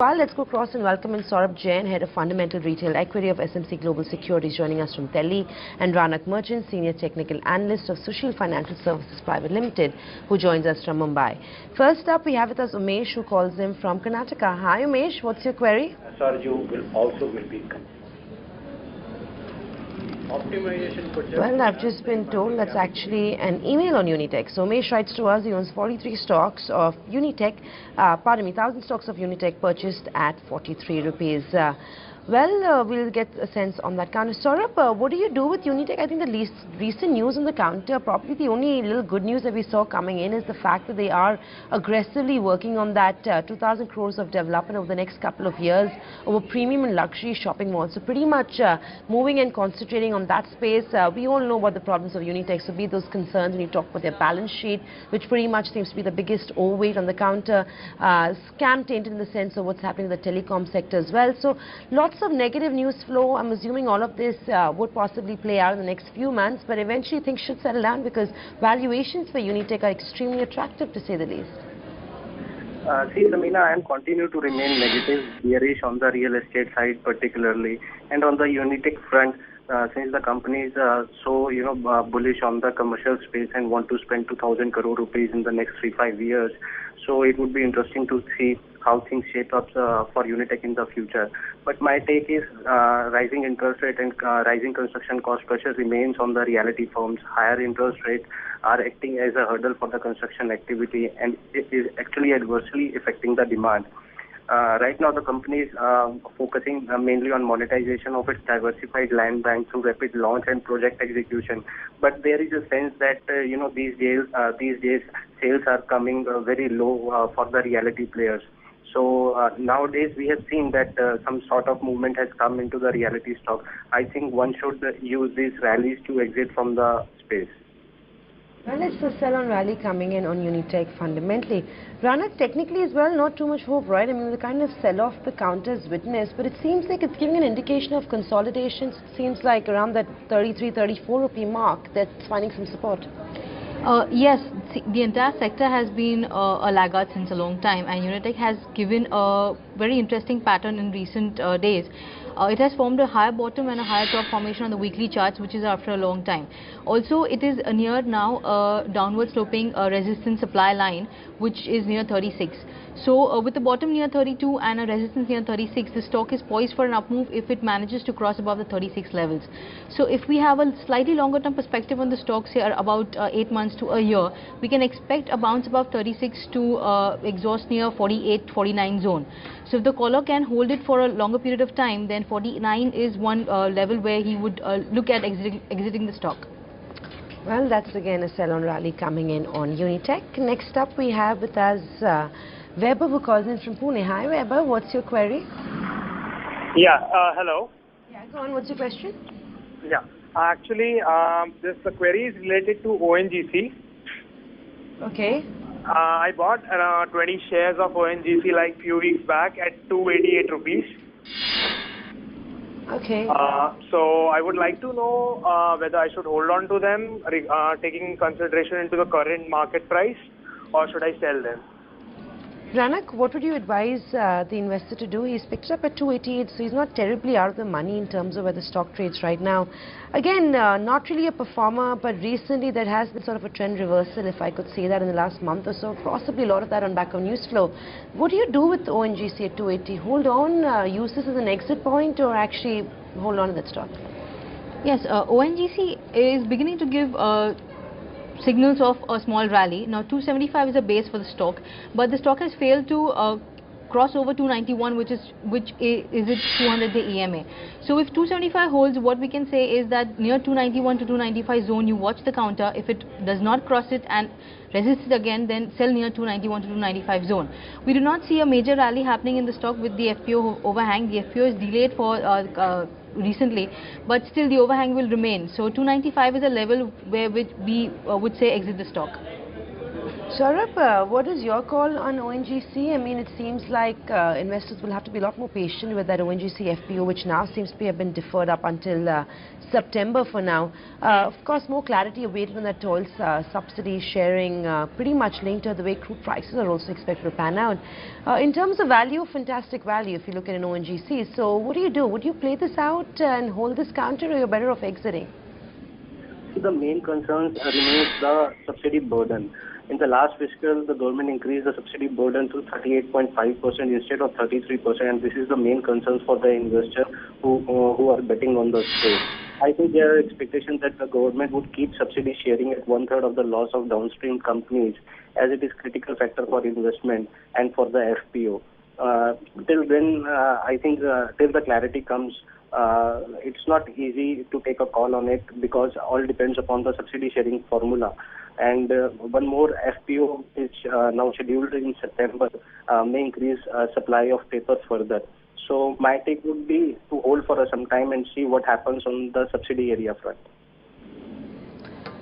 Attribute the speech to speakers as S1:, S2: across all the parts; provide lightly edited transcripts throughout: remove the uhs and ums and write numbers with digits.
S1: Well, let's go across and welcome in Saurabh Jain, Head of Fundamental Retail Equity of SMC Global Securities, joining us from Delhi, and Ranak Merchant, Senior Technical Analyst of Sushil Financial Services Private Limited, who joins us from Mumbai. First up, we have with us Umesh, who calls in from Karnataka. Hi Umesh, what's your query?
S2: Sarju will be optimization project.
S1: Well, I've just been told that's actually an email on Unitech. So Umesh writes to us, he owns 43 stocks of Unitech, 1,000 stocks of Unitech purchased at 43 rupees. We'll get a sense on that counter. Saurabh, what do you do with Unitech? I think the recent news on the counter, probably the only little good news that we saw coming in is the fact that they are aggressively working on that 2,000 crores of development over the next couple of years over premium and luxury shopping malls. So pretty much moving and concentrating on that space. We all know about the problems of Unitech, so be those concerns when you talk about their balance sheet, which pretty much seems to be the biggest overweight on the counter, scam tainted in the sense of what's happening in the telecom sector as well. So lots of negative news flow. I'm assuming all of this would possibly play out in the next few months, but eventually things should settle down because valuations for Unitech are extremely attractive, to say the least.
S2: See, Samina, I am continue to remain negative, bearish on the real estate side particularly, and on the Unitech front, since the company is so bullish on the commercial space and want to spend 2,000 crore rupees in the next 3-5 years. So it would be interesting to see how things shape up for Unitech in the future. But my take is rising interest rate and rising construction cost pressure remains on the realty firms. Higher interest rates are acting as a hurdle for the construction activity, and it is actually adversely affecting the demand. Right now, the company is focusing mainly on monetization of its diversified land bank through rapid launch and project execution. But there is a sense that these days sales are coming very low for the realty players. So nowadays we have seen that some sort of movement has come into the realty stock. I think one should use these rallies to exit from the space.
S1: Well, it's the sell-on rally coming in on Unitech fundamentally. Ranak, technically as well, not too much hope, right? I mean, the kind of sell-off the counter has witnessed, but it seems like it's giving an indication of consolidation. It seems like around that 33, 34 rupee mark that's finding some support.
S3: Yes, the entire sector has been a laggard since a long time, and Unitech has given a very interesting pattern in recent days. It has formed a higher bottom and a higher top formation on the weekly charts, which is after a long time. Also, it is near now a downward sloping resistance supply line, which is near 36. So with the bottom near 32 and a resistance near 36, the stock is poised for an up move if it manages to cross above the 36 levels. So if we have a slightly longer term perspective on the stocks here, about 8 months to a year, we can expect a bounce above 36 to exhaust near 48, 49 zone. So if the caller can hold it for a longer period of time, then 49 is one level where he would look at exiting the stock.
S1: Well, that's again a sell-on rally coming in on Unitech. Next up we have with us Weber, who calls in from Pune. Hi Weber, what's your query?
S4: Yeah, hello.
S1: Yeah, go on, what's your question?
S4: Yeah, actually, this query is related to ONGC.
S1: Okay.
S4: I bought 20 shares of ONGC like few weeks back at 288 rupees.
S1: Okay.
S4: So I would like to know whether I should hold on to them, taking consideration into the current market price, or should I sell them?
S1: Ranak, what would you advise the investor to do? He's picked it up at 288, so he's not terribly out of the money in terms of where the stock trades right now. Again, not really a performer, but recently there has been sort of a trend reversal, if I could say that, in the last month or so. Possibly a lot of that on back of news flow. What do you do with ONGC at 280? Hold on, use this as an exit point, or actually hold on to that stock?
S3: Yes, ONGC is beginning to give signals of a small rally. Now 275 is a base for the stock, but the stock has failed to cross over 291, which is its 200-day EMA. So if 275 holds, what we can say is that near 291 to 295 zone, you watch the counter. If it does not cross it and resist it again, then sell near 291 to 295 zone. We do not see a major rally happening in the stock with the FPO overhang. The FPO is delayed for recently, but still the overhang will remain. So 295 is a level where we would say exit the stock.
S1: Saurabh, what is your call on ONGC? I mean, it seems like investors will have to be a lot more patient with that ONGC FPO, which now seems to have been deferred up until September for now. Of course, more clarity awaited on that toll subsidy sharing, pretty much linked to the way crude prices are also expected to pan out. In terms of value, fantastic value if you look at an ONGC. So what do? Would you play this out and hold this counter, or you're better off exiting?
S2: So the main concerns remains the subsidy burden. In the last fiscal, the government increased the subsidy burden to 38.5% instead of 33%, and this is the main concern for the investor who are betting on the space. I think there are expectations that the government would keep subsidy sharing at 1/3 of the loss of downstream companies, as it is critical factor for investment and for the FPO. Till then, I think till the clarity comes, it's not easy to take a call on it because all depends upon the subsidy sharing formula. And one more FPO, which now scheduled in September, may increase supply of paper further. So my take would be to hold for some time and see what happens on the subsidy area front.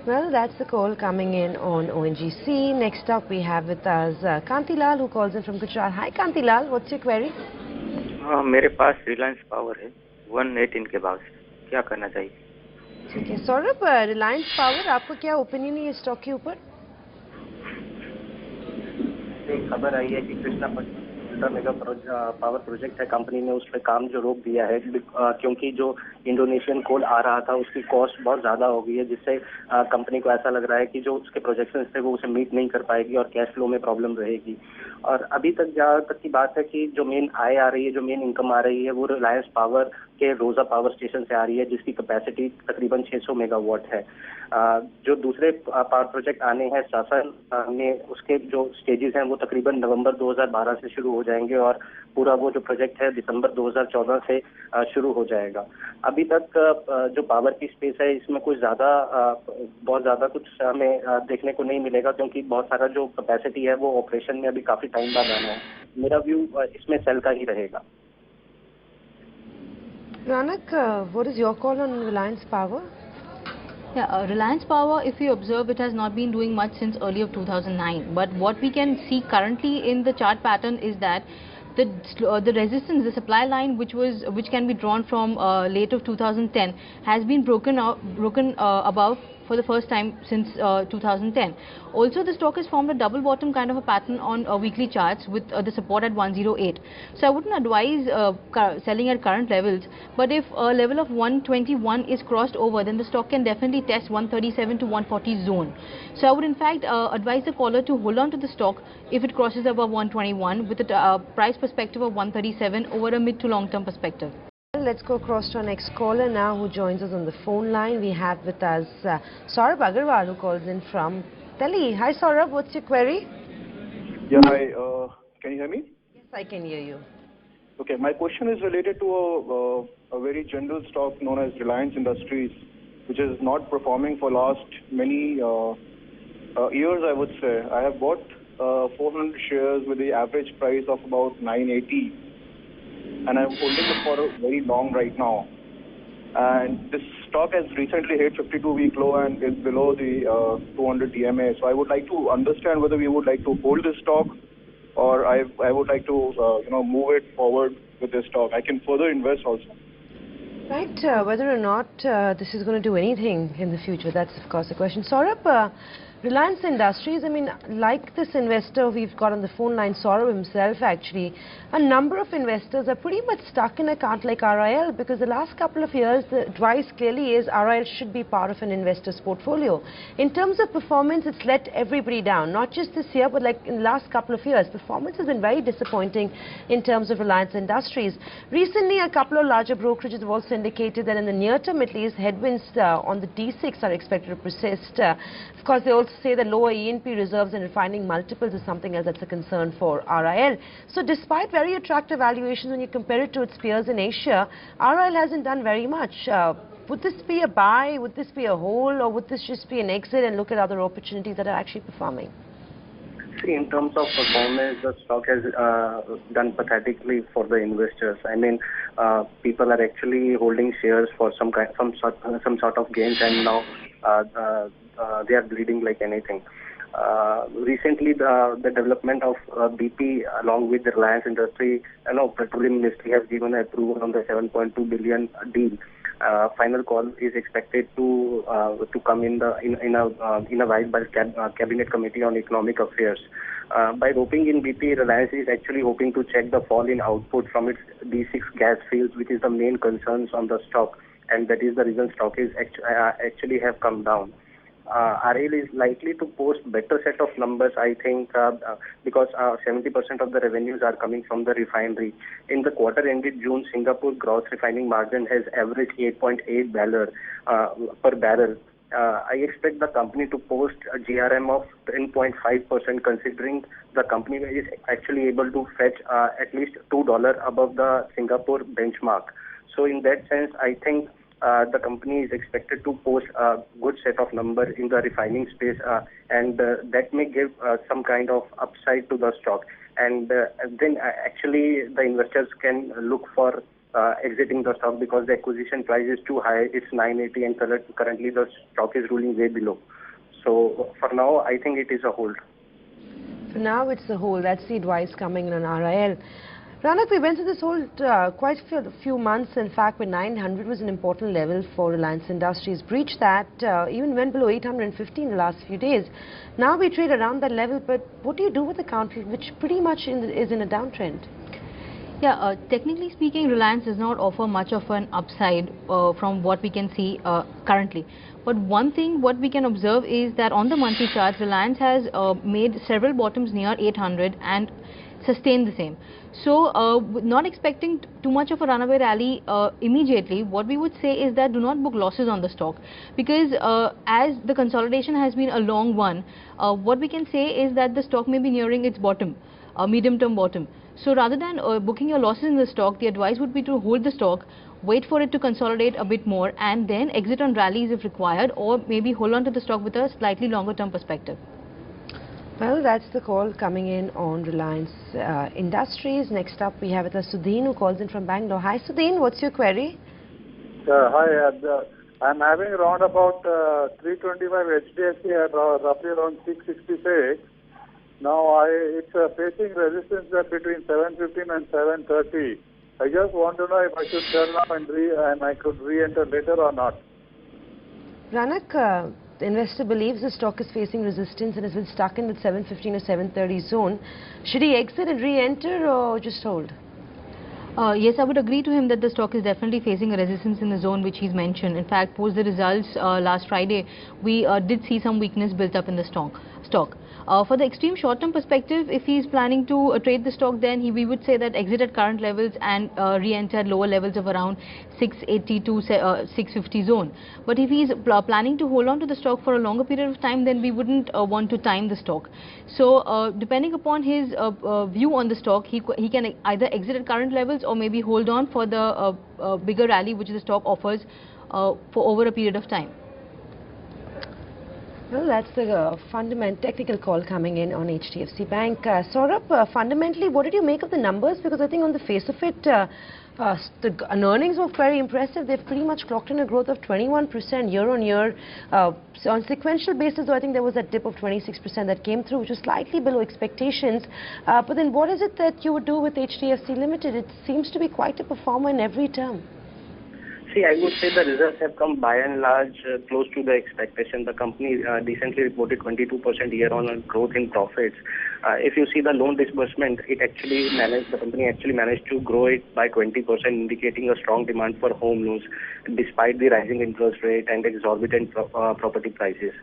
S1: Well, that's the call coming in on ONGC. Next up, we have with us Kantilal, who calls in from Gujarat. Hi, Kantilal. What's your query?
S5: मेरे पास Reliance power है 118 के भाव से क्या करना चाहिए?
S1: ठीक है सौरभ, रिलायंस पावर आपको क्या ओपिनियन है इस स्टॉक के ऊपर?
S2: एक खबर आई है कि कृष्णा मेगा पावर प्रोजेक्ट है, कंपनी ने उस पर काम जो रोक दिया है क्योंकि जो इंडोनेशियन कोल आ रहा था उसकी कॉस्ट बहुत ज़्यादा हो गई है, जिससे कंपनी को ऐसा लग रहा है कि जो उसके प्रोजेक्शंस थे वो उसे मीट नहीं कर पाएगी और कैश फ्लो में प्रॉब्लम रहेगी। और अभी तक जहाँ तक की बात है कि जो मेन आय आ रही है, जो मेन इनकम आ रही है, वो रिलायंस पावर के रोजा पावर स्टेशन से आ रही है, जिसकी कैपेसिटी तकरीबन 600 मेगावाट है। जो दूसरे पावर प्रोजेक्ट आने हैं शासन में, उसके जो स्टेजेस हैं वो तकरीबन नवंबर 2012 से शुरू हो जाएंगे और पूरा वो जो प्रोजेक्ट है दिसंबर 2014 से शुरू हो जाएगा। अभी तक जो पावर की स्पेस है इसमें कुछ बहुत ज़्यादा कुछ हमें देखने को नहीं मिलेगा, क्योंकि बहुत सारा जो कैपेसिटी है वो ऑपरेशन में अभी काफ़ी टाइम बाद आना है। मेरा व्यू इसमें सेल का ही रहेगा।
S1: Ranak, what is your call on Reliance Power?
S3: Yeah, Reliance Power, if you observe, it has not been doing much since early of 2009. But what we can see currently in the chart pattern is that the resistance, the supply line, which can be drawn from late of 2010, has been broken above for the first time since 2010. Also, the stock has formed a double bottom kind of a pattern on weekly charts with the support at 108. So I wouldn't advise selling at current levels, but if a level of 121 is crossed over, then the stock can definitely test 137 to 140 zone. So I would in fact advise the caller to hold on to the stock if it crosses above 121 with a price perspective of 137 over a mid to long term perspective.
S1: Let's go across to our next caller now, who joins us on the phone line. We have with us Saurabh Agarwal, who calls in from Delhi. Hi Saurabh, what's your query?
S6: Yeah, hi. Can you hear me?
S1: Yes, I can hear you.
S6: Okay, my question is related to a very general stock known as Reliance Industries, which is not performing for last many years, I would say. I have bought 400 shares with the average price of about 980. And I'm holding it for a very long right now. And this stock has recently hit 52-week low and is below the 200 DMA. So I would like to understand whether we would like to hold this stock, or I would like to move it forward with this stock. I can further invest also.
S1: Right, whether or not this is going to do anything in the future, that's of course the question. Saurabh, Reliance Industries, I mean, like this investor we've got on the phone line, Saurabh himself actually, a number of investors are pretty much stuck in a account like RIL, because the last couple of years the advice clearly is RIL should be part of an investor's portfolio. In terms of performance, it's let everybody down, not just this year but like in the last couple of years. Performance has been very disappointing in terms of Reliance Industries. Recently, a couple of larger brokerages have also indicated that in the near term at least, headwinds on the D6 are expected to persist. Of course, they also say that lower E&P reserves and refining multiples is something else that's a concern for RIL. So despite very attractive valuations when you compare it to its peers in Asia, RIL hasn't done very much. Would this be a buy, would this be a hold, or would this just be an exit and look at other opportunities that are actually performing?
S2: See, in terms of performance, the stock has done pathetically for the investors. I mean, people are actually holding shares for some sort of gains, and now they are bleeding like anything. Recently, the development of BP along with the Reliance Industry, Petroleum Ministry has given approval on the 7.2 billion deal. Final call is expected to come in a while by Cabinet Committee on Economic Affairs. By roping in BP, Reliance is actually hoping to check the fall in output from its D6 gas fields, which is the main concerns on the stock, and that is the reason stock is actually have come down. RAL is likely to post better set of numbers, I think, because 70% of the revenues are coming from the refinery. In the quarter ended June, Singapore gross refining margin has averaged $8.8 per barrel. I expect the company to post a GRM of 10.5%, considering the company is actually able to fetch at least $2 above the Singapore benchmark. So in that sense, I think the company is expected to post a good set of numbers in the refining space, and that may give some kind of upside to the stock. And then actually the investors can look for exiting the stock, because the acquisition price is too high. It's 980, and currently the stock is ruling way below. So for now, I think it is a hold.
S1: For now, it's a hold. That's the advice coming in on RIL. Ranak, we went through this hold quite a few months. In fact, when 900 was an important level for Reliance Industries, breached that, even went below 850 in the last few days. Now we trade around that level, but what do you do with the counter, which pretty much is in a downtrend?
S3: Yeah, technically speaking, Reliance does not offer much of an upside from what we can see currently. But one thing what we can observe is that on the monthly charts, Reliance has made several bottoms near 800 and sustained the same. So, not expecting too much of a runaway rally immediately, what we would say is that do not book losses on the stock, because as the consolidation has been a long one, what we can say is that the stock may be nearing its bottom, medium-term bottom. So rather than booking your losses in the stock, the advice would be to hold the stock, wait for it to consolidate a bit more, and then exit on rallies if required, or maybe hold on to the stock with a slightly longer term perspective.
S1: Well, that's the call coming in on Reliance Industries. Next up, we have with us Sudheen, who calls in from Bangalore. Hi, Sudheen. What's your query?
S7: Hi. I'm having around about 325 HDFC at roughly around 666. Now, it's facing resistance between 715 and 730. I just want to know if I should sell now and I could re-enter later or not.
S1: Ranak, the investor believes the stock is facing resistance and has been stuck in the 715 or 730 zone. Should he exit and re-enter or just hold?
S3: Yes, I would agree to him that the stock is definitely facing a resistance in the zone which he's mentioned. In fact, post the results last Friday, we did see some weakness built up in the stock. For the extreme short-term perspective, if he's planning to trade the stock, then we would say that exit at current levels and re-enter at lower levels of around 680 to 650 zone. But if he's planning to hold on to the stock for a longer period of time, then we wouldn't want to time the stock. So depending upon his view on the stock, he can either exit at current levels or maybe hold on for the bigger rally which the stock offers for over a period of time.
S1: Well, that's the technical call coming in on HDFC Bank. Saurabh, fundamentally, what did you make of the numbers? Because I think on the face of it, the earnings were very impressive. They've pretty much clocked in a growth of 21% year on year. So on sequential basis, though, I think there was a dip of 26% that came through, which was slightly below expectations. But then what is it that you would do with HDFC Limited? It seems to be quite a performer in every term.
S2: See, I would say the results have come by and large close to the expectation. The company decently reported 22% year-on-year growth in profits. If you see the loan disbursement, the company actually managed to grow it by 20%, indicating a strong demand for home loans despite the rising interest rate and exorbitant property prices.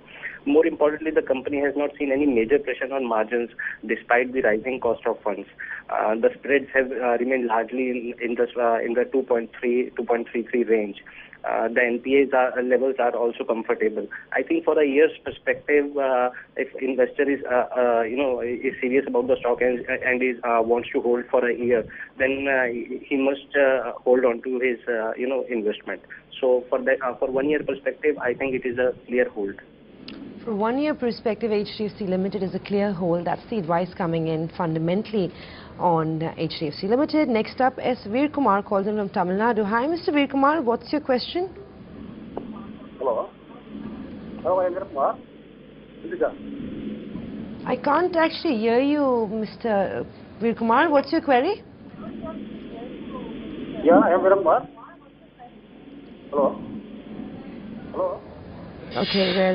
S2: More importantly, the company has not seen any major pressure on margins despite the rising cost of funds. The spreads have remained largely in the 2.33 range. The NPA levels are also comfortable. I think for a year's perspective, if investor is is serious about the stock and wants to hold for a year, then he must hold on to his investment. So for 1 year perspective, I think it is a clear hold.
S1: For 1 year perspective, HDFC Limited is a clear hold. That's the advice coming in fundamentally on HDFC Limited. Next up, S. Veer Kumar calls in from Tamil Nadu. Hi, Mr. Veer Kumar. What's your question?
S7: Hello. Hello, Kumar.
S1: I can't actually hear you, Mr. Veer Kumar. What's your query?
S7: Yeah, I am Veerakumar. Hello. Hello.
S1: Okay, well.